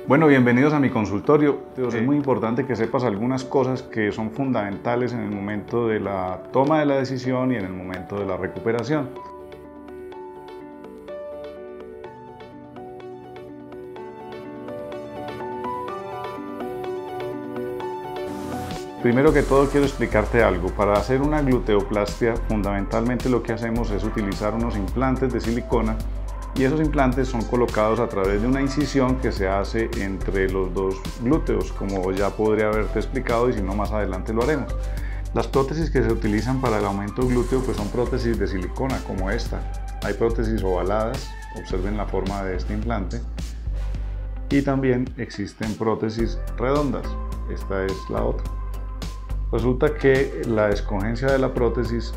Bueno, bienvenidos a mi consultorio. Es muy importante que sepas algunas cosas que son fundamentales en el momento de la toma de la decisión y en el momento de la recuperación. Primero que todo quiero explicarte algo. Para hacer una gluteoplastia, fundamentalmente lo que hacemos es utilizar unos implantes de silicona y esos implantes son colocados a través de una incisión que se hace entre los dos glúteos, como ya podría haberte explicado, y si no más adelante lo haremos. Las prótesis que se utilizan para el aumento glúteo pues son prótesis de silicona como esta. Hay prótesis ovaladas, observen la forma de este implante, y también existen prótesis redondas. Esta es la otra. Resulta que la escogencia de la prótesis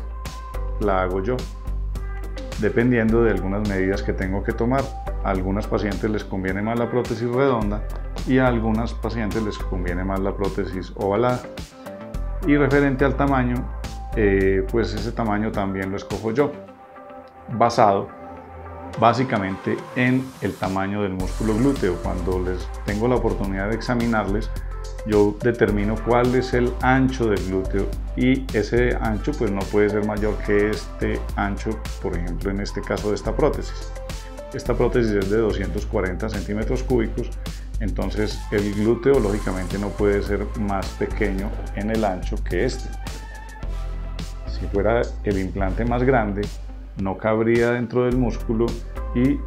la hago yo, dependiendo de algunas medidas que tengo que tomar. A algunas pacientes les conviene más la prótesis redonda y a algunas pacientes les conviene más la prótesis ovalada. Y referente al tamaño, pues ese tamaño también lo escojo yo, basado básicamente en el tamaño del músculo glúteo. Cuando les tengo la oportunidad de examinarles, yo determino cuál es el ancho del glúteo y ese ancho pues no puede ser mayor que este ancho, por ejemplo en este caso de esta prótesis. Esta prótesis es de 240 centímetros cúbicos, entonces el glúteo lógicamente no puede ser más pequeño en el ancho que este. Si fuera el implante más grande, no cabría dentro del músculo y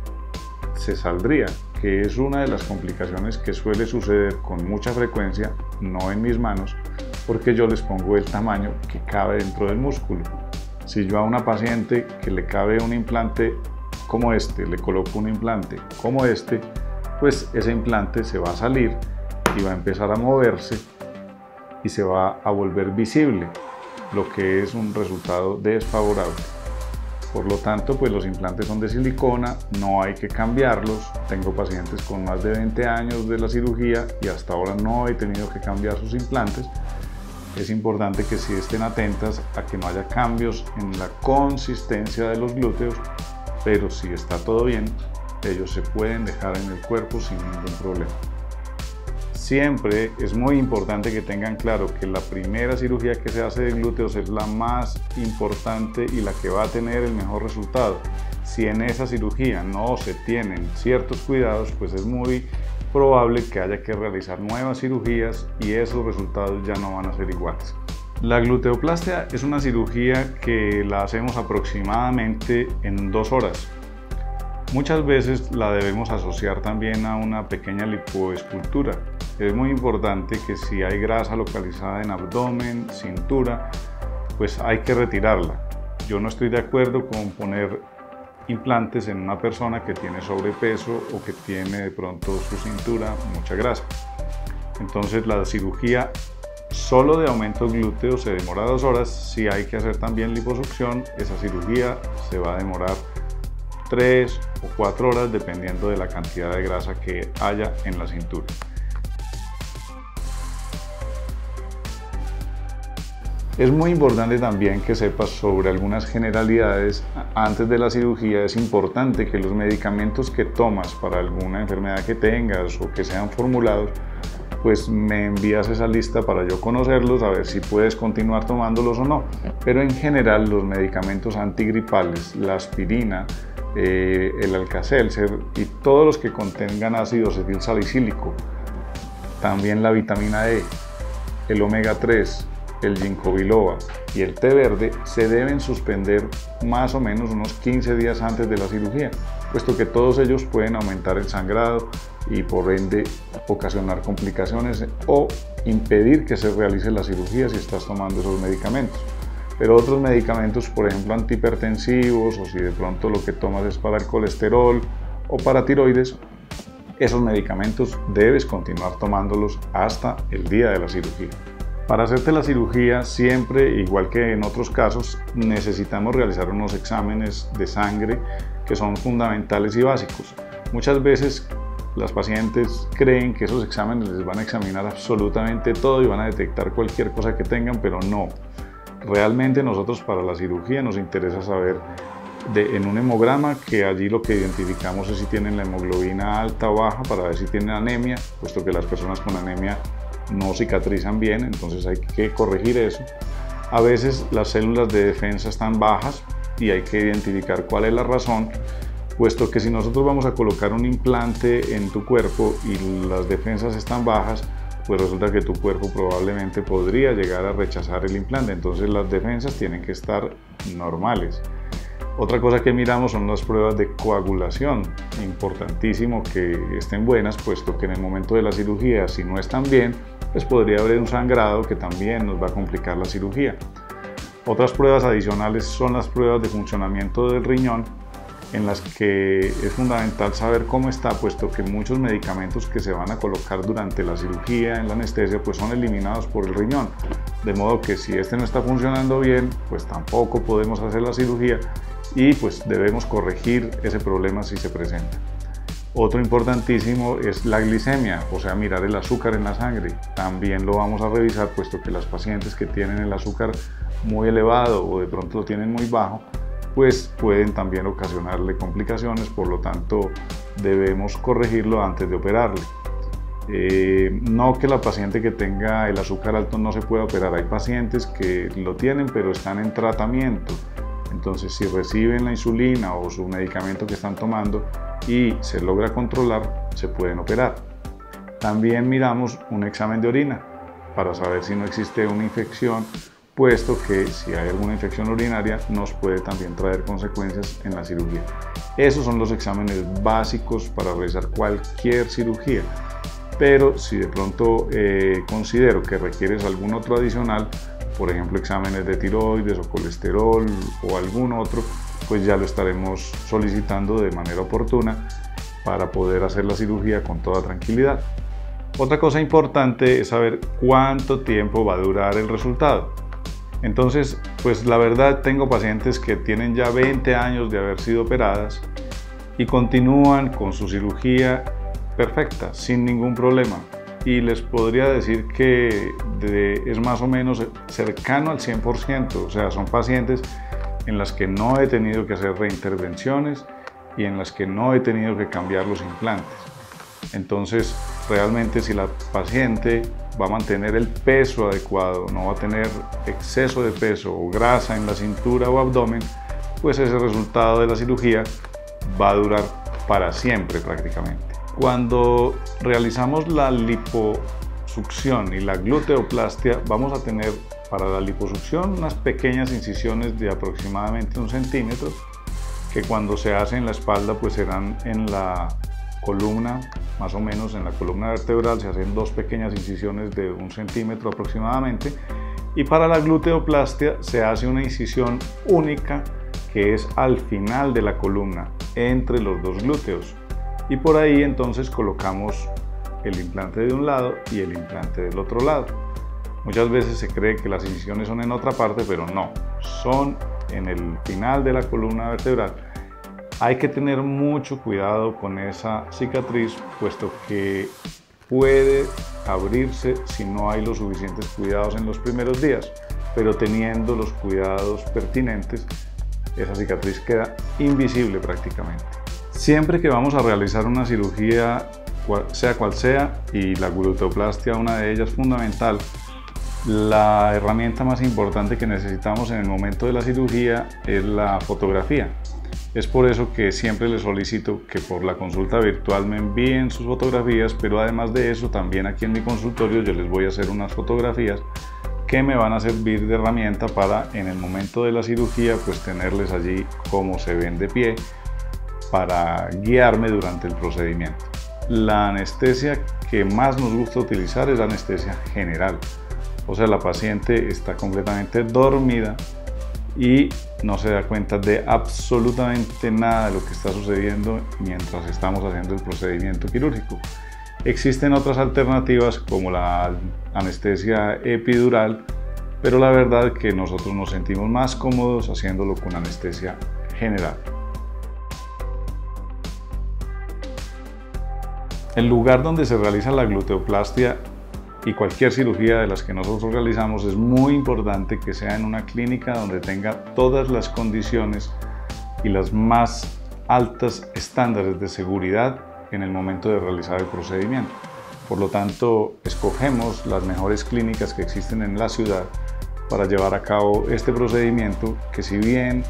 se saldría, que es una de las complicaciones que suele suceder con mucha frecuencia, no en mis manos, porque yo les pongo el tamaño que cabe dentro del músculo. Si yo a una paciente que le cabe un implante como este, le coloco un implante como este, pues ese implante se va a salir y va a empezar a moverse y se va a volver visible, lo que es un resultado desfavorable. Por lo tanto, pues los implantes son de silicona, no hay que cambiarlos. Tengo pacientes con más de 20 años de la cirugía y hasta ahora no he tenido que cambiar sus implantes. Es importante que sí estén atentas a que no haya cambios en la consistencia de los glúteos, pero si está todo bien, ellos se pueden dejar en el cuerpo sin ningún problema. Siempre es muy importante que tengan claro que la primera cirugía que se hace de glúteos es la más importante y la que va a tener el mejor resultado. Si en esa cirugía no se tienen ciertos cuidados, pues es muy probable que haya que realizar nuevas cirugías y esos resultados ya no van a ser iguales. La gluteoplastia es una cirugía que la hacemos aproximadamente en 2 horas. Muchas veces la debemos asociar también a una pequeña lipoescultura. Es muy importante que si hay grasa localizada en abdomen, cintura, pues hay que retirarla. Yo no estoy de acuerdo con poner implantes en una persona que tiene sobrepeso o que tiene de pronto su cintura mucha grasa. Entonces la cirugía solo de aumento glúteo se demora 2 horas. Si hay que hacer también liposucción, esa cirugía se va a demorar 3 o 4 horas dependiendo de la cantidad de grasa que haya en la cintura. Es muy importante también que sepas sobre algunas generalidades. Antes de la cirugía es importante que los medicamentos que tomas para alguna enfermedad que tengas o que sean formulados, pues me envías esa lista para yo conocerlos, a ver si puedes continuar tomándolos o no. Pero en general los medicamentos antigripales, la aspirina, el Alka-Seltzer y todos los que contengan ácido acetil salicílico, también la vitamina E, el omega 3, el ginkgo biloba y el té verde se deben suspender más o menos unos 15 días antes de la cirugía, puesto que todos ellos pueden aumentar el sangrado y por ende ocasionar complicaciones o impedir que se realice la cirugía si estás tomando esos medicamentos. Pero otros medicamentos, por ejemplo antihipertensivos, o si de pronto lo que tomas es para el colesterol o para tiroides, esos medicamentos debes continuar tomándolos hasta el día de la cirugía. Para hacerte la cirugía, siempre, igual que en otros casos, necesitamos realizar unos exámenes de sangre que son fundamentales y básicos. Muchas veces las pacientes creen que esos exámenes les van a examinar absolutamente todo y van a detectar cualquier cosa que tengan, pero no. Realmente nosotros para la cirugía nos interesa saber en un hemograma, que allí lo que identificamos es si tienen la hemoglobina alta o baja para ver si tienen anemia, puesto que las personas con anemia no cicatrizan bien, entonces hay que corregir eso. A veces las células de defensa están bajas y hay que identificar cuál es la razón, puesto que si nosotros vamos a colocar un implante en tu cuerpo y las defensas están bajas, pues resulta que tu cuerpo probablemente podría llegar a rechazar el implante, entonces las defensas tienen que estar normales. Otra cosa que miramos son las pruebas de coagulación, importantísimo que estén buenas, puesto que en el momento de la cirugía, si no están bien, pues podría haber un sangrado que también nos va a complicar la cirugía. Otras pruebas adicionales son las pruebas de funcionamiento del riñón, en las que es fundamental saber cómo está, puesto que muchos medicamentos que se van a colocar durante la cirugía, en la anestesia, pues son eliminados por el riñón, de modo que si este no está funcionando bien, pues tampoco podemos hacer la cirugía y pues debemos corregir ese problema si se presenta. Otro importantísimo es la glicemia, o sea, mirar el azúcar en la sangre. También lo vamos a revisar, puesto que las pacientes que tienen el azúcar muy elevado o de pronto lo tienen muy bajo, pues pueden también ocasionarle complicaciones, por lo tanto debemos corregirlo antes de operarle. No que la paciente que tenga el azúcar alto no se pueda operar, hay pacientes que lo tienen pero están en tratamiento, entonces si reciben la insulina o su medicamento que están tomando y se logra controlar, se pueden operar. También miramos un examen de orina para saber si no existe una infección, puesto que si hay alguna infección urinaria nos puede también traer consecuencias en la cirugía. Esos son los exámenes básicos para realizar cualquier cirugía, pero si de pronto considero que requieres algún otro adicional, por ejemplo exámenes de tiroides o colesterol o algún otro, pues ya lo estaremos solicitando de manera oportuna para poder hacer la cirugía con toda tranquilidad. Otra cosa importante es saber cuánto tiempo va a durar el resultado. Entonces, pues la verdad tengo pacientes que tienen ya 20 años de haber sido operadas y continúan con su cirugía perfecta, sin ningún problema. Y les podría decir que es más o menos cercano al 100%, o sea, son pacientes en las que no he tenido que hacer reintervenciones y en las que no he tenido que cambiar los implantes. Entonces, realmente si la paciente va a mantener el peso adecuado, no va a tener exceso de peso o grasa en la cintura o abdomen, pues ese resultado de la cirugía va a durar para siempre prácticamente. Cuando realizamos la liposucción y la gluteoplastia, vamos a tener para la liposucción unas pequeñas incisiones de aproximadamente 1 centímetro, que cuando se hace en la espalda pues serán en la columna, más o menos en la columna vertebral se hacen 2 pequeñas incisiones de 1 centímetro aproximadamente, y para la gluteoplastia se hace una incisión única que es al final de la columna entre los 2 glúteos, y por ahí entonces colocamos el implante de un lado y el implante del otro lado. Muchas veces se cree que las incisiones son en otra parte, pero no, son en el final de la columna vertebral. Hay que tener mucho cuidado con esa cicatriz, puesto que puede abrirse si no hay los suficientes cuidados en los primeros días, pero teniendo los cuidados pertinentes, esa cicatriz queda invisible prácticamente. Siempre que vamos a realizar una cirugía, sea cual sea, y la gluteoplastia una de ellas fundamental, la herramienta más importante que necesitamos en el momento de la cirugía es la fotografía. Es por eso que siempre les solicito que por la consulta virtual me envíen sus fotografías, pero además de eso también aquí en mi consultorio yo les voy a hacer unas fotografías que me van a servir de herramienta para en el momento de la cirugía pues tenerles allí cómo se ven de pie para guiarme durante el procedimiento. La anestesia que más nos gusta utilizar es la anestesia general, o sea, la paciente está completamente dormida y no se da cuenta de absolutamente nada de lo que está sucediendo mientras estamos haciendo el procedimiento quirúrgico. Existen otras alternativas como la anestesia epidural, pero la verdad que nosotros nos sentimos más cómodos haciéndolo con anestesia general. El lugar donde se realiza la gluteoplastia y cualquier cirugía de las que nosotros realizamos es muy importante que sea en una clínica donde tenga todas las condiciones y las más altas estándares de seguridad en el momento de realizar el procedimiento. Por lo tanto, escogemos las mejores clínicas que existen en la ciudad para llevar a cabo este procedimiento, que si bien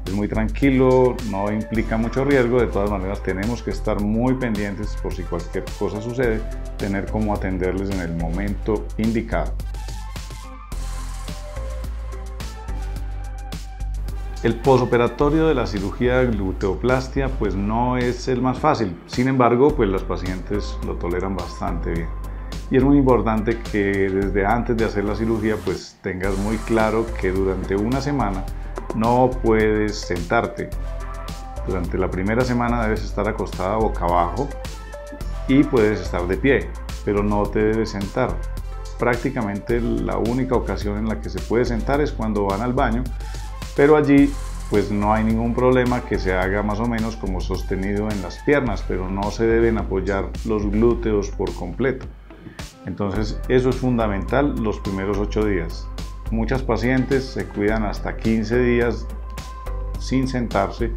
es muy tranquilo, no implica mucho riesgo, de todas maneras tenemos que estar muy pendientes por si cualquier cosa sucede, tener cómo atenderles en el momento indicado. El posoperatorio de la cirugía de gluteoplastia pues no es el más fácil, sin embargo pues las pacientes lo toleran bastante bien. Y es muy importante que desde antes de hacer la cirugía pues tengas muy claro que durante una semana no puedes sentarte. Durante la primera semana debes estar acostada boca abajo y puedes estar de pie, pero no te debes sentar. Prácticamente la única ocasión en la que se puede sentar es cuando van al baño, pero allí pues no hay ningún problema, que se haga más o menos como sostenido en las piernas, pero no se deben apoyar los glúteos por completo. Entonces eso es fundamental los primeros 8 días. Muchas pacientes se cuidan hasta 15 días sin sentarse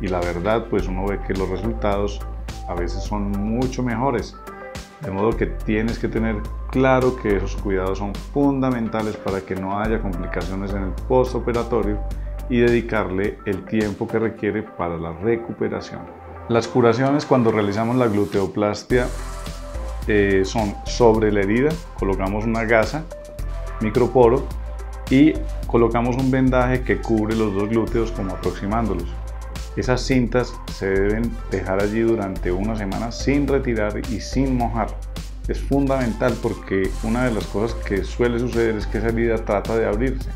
y la verdad pues uno ve que los resultados a veces son mucho mejores. De modo que tienes que tener claro que esos cuidados son fundamentales para que no haya complicaciones en el postoperatorio y dedicarle el tiempo que requiere para la recuperación. Las curaciones cuando realizamos la gluteoplastia son sobre la herida, colocamos una gasa, microporo y colocamos un vendaje que cubre los dos glúteos como aproximándolos. Esas cintas se deben dejar allí durante una semana sin retirar y sin mojar. Es fundamental porque una de las cosas que suele suceder es que esa herida trata de abrirse.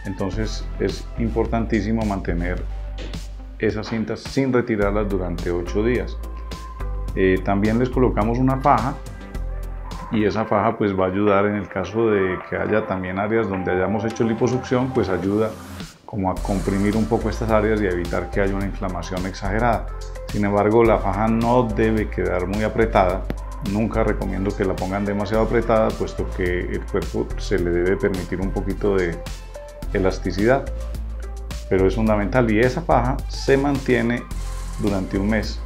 Entonces es importantísimo mantener esas cintas sin retirarlas durante 8 días. También les colocamos una faja y esa faja pues va a ayudar en el caso de que haya también áreas donde hayamos hecho liposucción, pues ayuda como a comprimir un poco estas áreas y a evitar que haya una inflamación exagerada. Sin embargo, la faja no debe quedar muy apretada. Nunca recomiendo que la pongan demasiado apretada, puesto que el cuerpo se le debe permitir un poquito de elasticidad, pero es fundamental, y esa faja se mantiene durante un mes.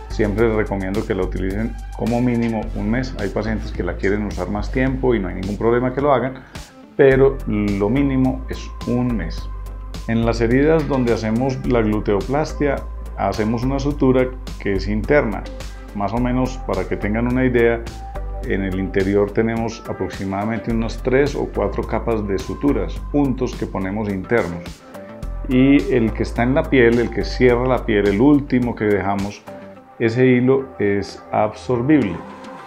Siempre les recomiendo que la utilicen como mínimo un mes. Hay pacientes que la quieren usar más tiempo y no hay ningún problema que lo hagan, pero lo mínimo es un mes. En las heridas donde hacemos la gluteoplastia hacemos una sutura que es interna. Más o menos, para que tengan una idea, en el interior tenemos aproximadamente unas 3 o 4 capas de suturas, puntos que ponemos internos. Y el que está en la piel, el que cierra la piel, el último que dejamos, ese hilo es absorbible.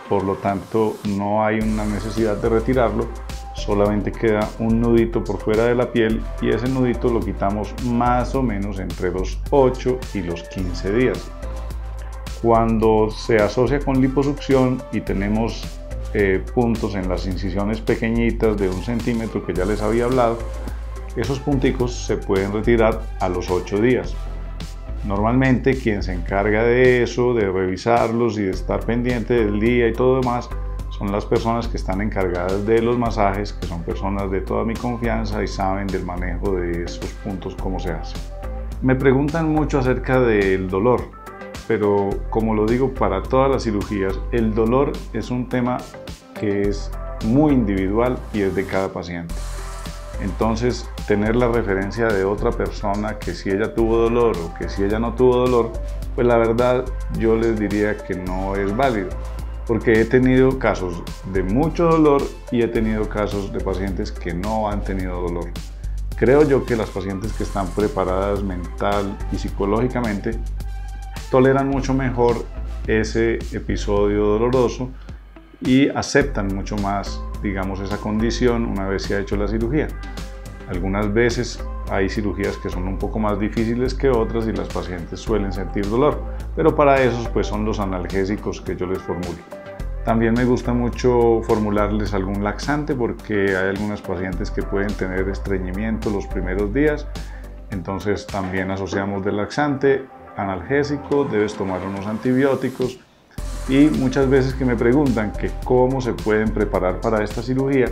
Por lo tanto, no hay una necesidad de retirarlo, solamente queda un nudito por fuera de la piel y ese nudito lo quitamos más o menos entre los 8 y los 15 días. Cuando se asocia con liposucción y tenemos puntos en las incisiones pequeñitas de 1 centímetro que ya les había hablado, esos punticos se pueden retirar a los 8 días. Normalmente quien se encarga de eso, de revisarlos y de estar pendiente del día y todo demás, son las personas que están encargadas de los masajes, que son personas de toda mi confianza y saben del manejo de esos puntos, cómo se hace. Me preguntan mucho acerca del dolor, pero como lo digo para todas las cirugías, el dolor es un tema que es muy individual y es de cada paciente. Entonces, tener la referencia de otra persona que si ella tuvo dolor o que si ella no tuvo dolor, pues la verdad yo les diría que no es válido, porque he tenido casos de mucho dolor y he tenido casos de pacientes que no han tenido dolor. Creo yo que las pacientes que están preparadas mental y psicológicamente toleran mucho mejor ese episodio doloroso y aceptan mucho más, digamos, esa condición una vez se ha hecho la cirugía. Algunas veces hay cirugías que son un poco más difíciles que otras y las pacientes suelen sentir dolor, pero para esos pues son los analgésicos que yo les formulo. También me gusta mucho formularles algún laxante porque hay algunas pacientes que pueden tener estreñimiento los primeros días, entonces también asociamos del laxante, analgésico, debes tomar unos antibióticos. Y muchas veces que me preguntan que cómo se pueden preparar para esta cirugía,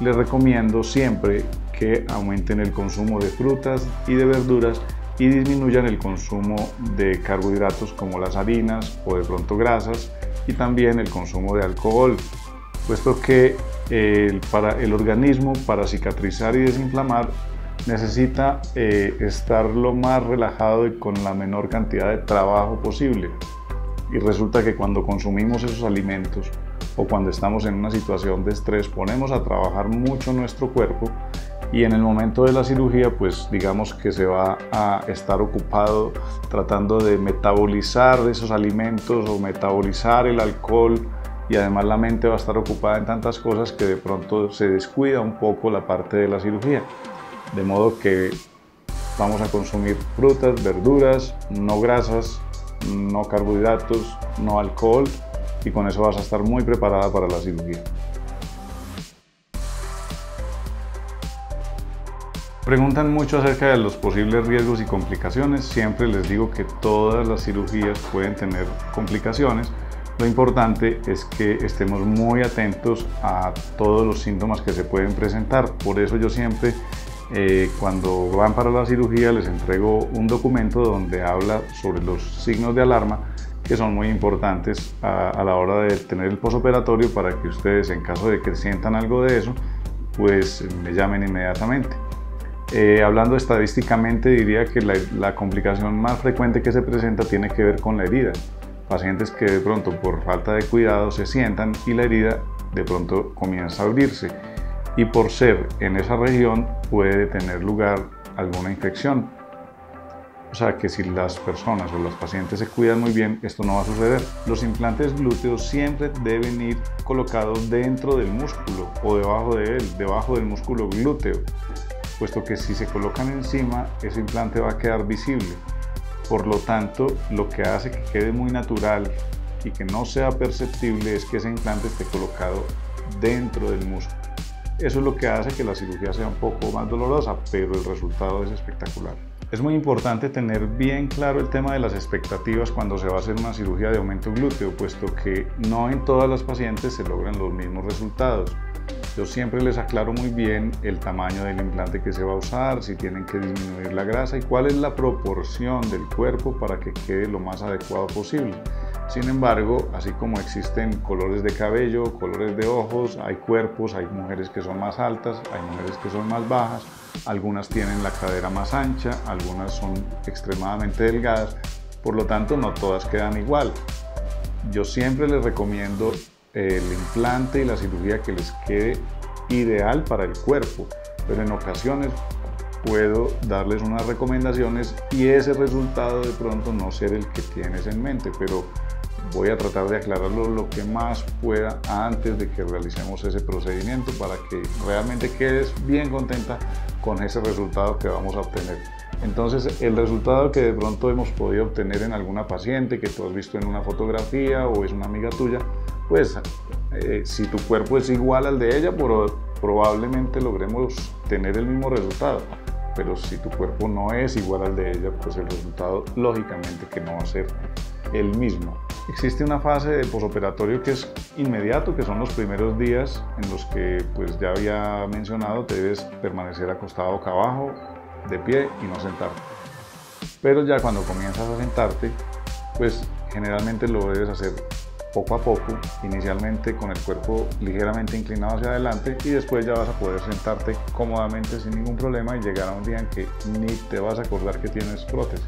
les recomiendo siempre que aumenten el consumo de frutas y de verduras y disminuyan el consumo de carbohidratos como las harinas o de pronto grasas, y también el consumo de alcohol, puesto que para el organismo, para cicatrizar y desinflamar, necesita estar lo más relajado y con la menor cantidad de trabajo posible. Y resulta que cuando consumimos esos alimentos o cuando estamos en una situación de estrés, ponemos a trabajar mucho nuestro cuerpo, y en el momento de la cirugía pues digamos que se va a estar ocupado tratando de metabolizar esos alimentos o metabolizar el alcohol, y además la mente va a estar ocupada en tantas cosas que de pronto se descuida un poco la parte de la cirugía. De modo que vamos a consumir frutas, verduras, no grasas, no carbohidratos, no alcohol, y con eso vas a estar muy preparada para la cirugía. Preguntan mucho acerca de los posibles riesgos y complicaciones. Siempre les digo que todas las cirugías pueden tener complicaciones. Lo importante es que estemos muy atentos a todos los síntomas que se pueden presentar. Por eso yo siempre, cuando van para la cirugía, les entrego un documento donde habla sobre los signos de alarma, que son muy importantes a la hora de tener el posoperatorio, para que ustedes, en caso de que sientan algo de eso, pues me llamen inmediatamente. Hablando estadísticamente, diría que la complicación más frecuente que se presenta tiene que ver con la herida. Pacientes que de pronto por falta de cuidado se sientan y la herida de pronto comienza a abrirse, y por ser en esa región puede tener lugar alguna infección. O sea que si las personas o los pacientes se cuidan muy bien, esto no va a suceder. Los implantes glúteos siempre deben ir colocados dentro del músculo o debajo de él, debajo del músculo glúteo, puesto que si se colocan encima, ese implante va a quedar visible. Por lo tanto, lo que hace que quede muy natural y que no sea perceptible es que ese implante esté colocado dentro del músculo. Eso es lo que hace que la cirugía sea un poco más dolorosa, pero el resultado es espectacular. Es muy importante tener bien claro el tema de las expectativas cuando se va a hacer una cirugía de aumento glúteo, puesto que no en todas las pacientes se logran los mismos resultados. Yo siempre les aclaro muy bien el tamaño del implante que se va a usar, si tienen que disminuir la grasa y cuál es la proporción del cuerpo para que quede lo más adecuado posible. Sin embargo, así como existen colores de cabello, colores de ojos, hay cuerpos, hay mujeres que son más altas, hay mujeres que son más bajas, algunas tienen la cadera más ancha, algunas son extremadamente delgadas, por lo tanto no todas quedan igual. Yo siempre les recomiendo el implante y la cirugía que les quede ideal para el cuerpo, pero en ocasiones puedo darles unas recomendaciones y ese resultado de pronto no ser el que tienes en mente, pero voy a tratar de aclararlo lo que más pueda antes de que realicemos ese procedimiento, para que realmente quedes bien contenta con ese resultado que vamos a obtener. Entonces, el resultado que de pronto hemos podido obtener en alguna paciente que tú has visto en una fotografía o es una amiga tuya, pues si tu cuerpo es igual al de ella, probablemente logremos tener el mismo resultado. Pero si tu cuerpo no es igual al de ella, pues el resultado lógicamente que no va a ser el mismo. Existe una fase de posoperatorio que es inmediato, que son los primeros días en los que, pues ya había mencionado, te debes permanecer acostado boca abajo, de pie y no sentarte. Pero ya cuando comienzas a sentarte, pues generalmente lo debes hacer poco a poco, inicialmente con el cuerpo ligeramente inclinado hacia adelante, y después ya vas a poder sentarte cómodamente sin ningún problema y llegar a un día en que ni te vas a acordar que tienes prótesis.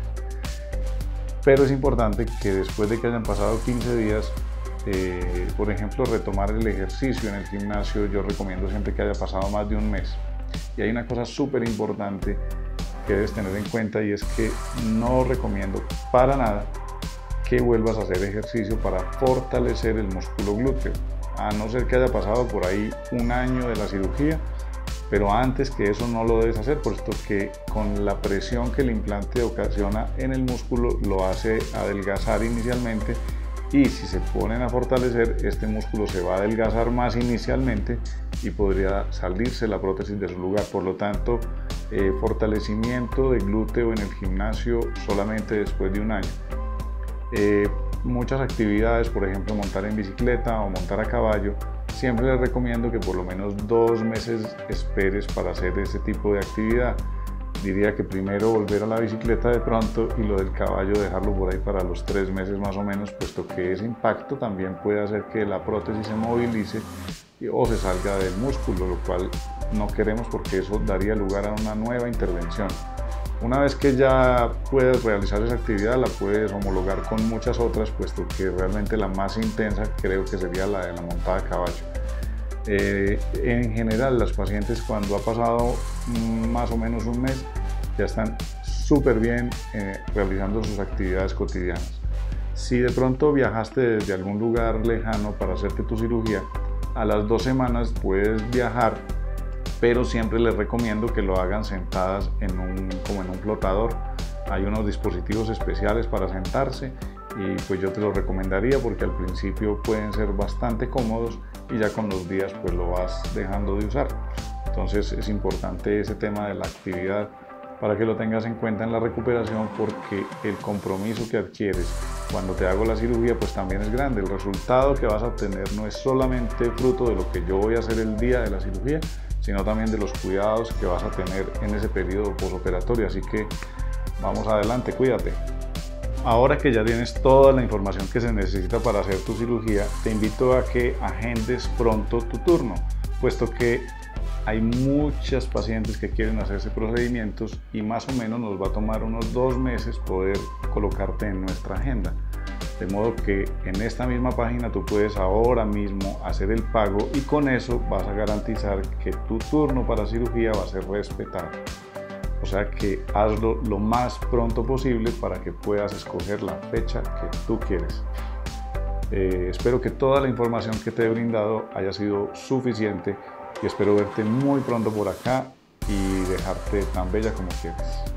Pero es importante que después de que hayan pasado 15 días, por ejemplo, retomar el ejercicio en el gimnasio. Yo recomiendo siempre que haya pasado más de un mes. Y hay una cosa súper importante que debes tener en cuenta, y es que no recomiendo para nada que vuelvas a hacer ejercicio para fortalecer el músculo glúteo, a no ser que haya pasado por ahí un año de la cirugía, pero antes que eso no lo debes hacer, puesto que con la presión que el implante ocasiona en el músculo lo hace adelgazar inicialmente, y si se ponen a fortalecer, este músculo se va a adelgazar más inicialmente y podría salirse la prótesis de su lugar. Por lo tanto, fortalecimiento de glúteo en el gimnasio solamente después de un año. Muchas actividades, por ejemplo montar en bicicleta o montar a caballo, siempre les recomiendo que por lo menos 2 meses esperes para hacer ese tipo de actividad. Diría que primero volver a la bicicleta de pronto y lo del caballo dejarlo por ahí para los 3 meses más o menos, puesto que ese impacto también puede hacer que la prótesis se movilice o se salga del músculo, lo cual no queremos porque eso daría lugar a una nueva intervención. Una vez que ya puedes realizar esa actividad, la puedes homologar con muchas otras, puesto que realmente la más intensa creo que sería la de la montada a caballo. En general, las pacientes cuando ha pasado más o menos un mes ya están súper bien realizando sus actividades cotidianas. Si de pronto viajaste desde algún lugar lejano para hacerte tu cirugía, a las 2 semanas puedes viajar, pero siempre les recomiendo que lo hagan sentadas como en un flotador. Hay unos dispositivos especiales para sentarse y pues yo te lo recomendaría porque al principio pueden ser bastante cómodos y ya con los días pues lo vas dejando de usar. Entonces es importante ese tema de la actividad para que lo tengas en cuenta en la recuperación, porque el compromiso que adquieres cuando te hago la cirugía pues también es grande. El resultado que vas a obtener no es solamente fruto de lo que yo voy a hacer el día de la cirugía, sino también de los cuidados que vas a tener en ese periodo posoperatorio. Así que vamos adelante, cuídate. Ahora que ya tienes toda la información que se necesita para hacer tu cirugía, te invito a que agendes pronto tu turno, puesto que hay muchas pacientes que quieren hacerse procedimientos y más o menos nos va a tomar unos 2 meses poder colocarte en nuestra agenda. De modo que en esta misma página tú puedes ahora mismo hacer el pago y con eso vas a garantizar que tu turno para cirugía va a ser respetado. O sea que hazlo lo más pronto posible para que puedas escoger la fecha que tú quieres. Espero que toda la información que te he brindado haya sido suficiente y espero verte muy pronto por acá y dejarte tan bella como quieres.